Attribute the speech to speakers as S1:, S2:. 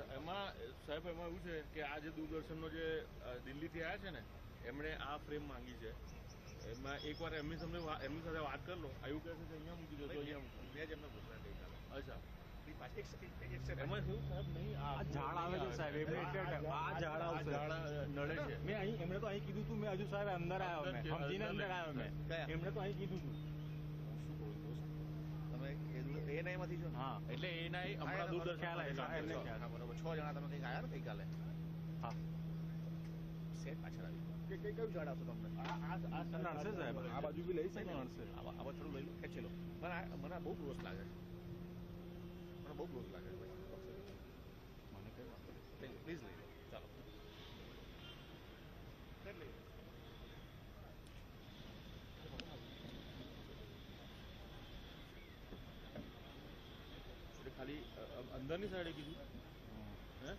S1: અચ્છા, એમાં સાહેબ એમાં એવું છે કે આ જે દૂરદર્શનનો જે દિલ્હીથી આવ્યા છે ને, એમણે આ ફ્રેમ માંગી છે. એમાં એકવાર એમની સાથે વાત કરી લો. એવું કહે છે કે અહીંયા મૂકી દો તો અહીંયા મૂકી.
S2: મેં જ એમને પૂછ્યા ગઈકાલે.
S1: અચ્છા,
S2: એમાં
S1: શું સાહેબ નહીં,
S3: આ ઝાડ આવે છે સાહેબ, એમને આ ઝાડ આવશે,
S1: નડે છે.
S3: મેં અહીં એમણે તો અહીં કીધું તું, મેં હજુ સાહેબ અંદર આવ્યો, મેં સમજીને અંદર આવ્યો, મેં એમણે તો અહીં કીધું તું.
S1: શું કહું દોસ્ત,
S2: તમે એના એમાંથી છો ને?
S3: હા,
S1: એટલે એના હમણાં દૂરદર્શન
S3: ખ્યાલ આવે, એમને ખ્યાલ.
S2: હા, બરોબર. 6 જણા તમે કંઈક આવ્યા ને ગઈકાલે?
S3: હા,
S2: સેટ પાછળ આવી કયું ઝાડ આવશે તમને?
S3: નડશે સાહેબ, આ બાજુ બી લઈ શકે, નડશે.
S2: આવા થોડું લઈ લો, ખેંચી લો. મને બહુ ગ્રોસ લાગે છે, મને બહુ ગ્રોસ લાગે છે ભાઈ.
S3: મને કઈ વાંધો નહીં,
S2: પ્લીઝ લઈ લો. ચાલો લઈ લો.
S1: એટલે ખાલી અંદરની સાઈડે કીધું હે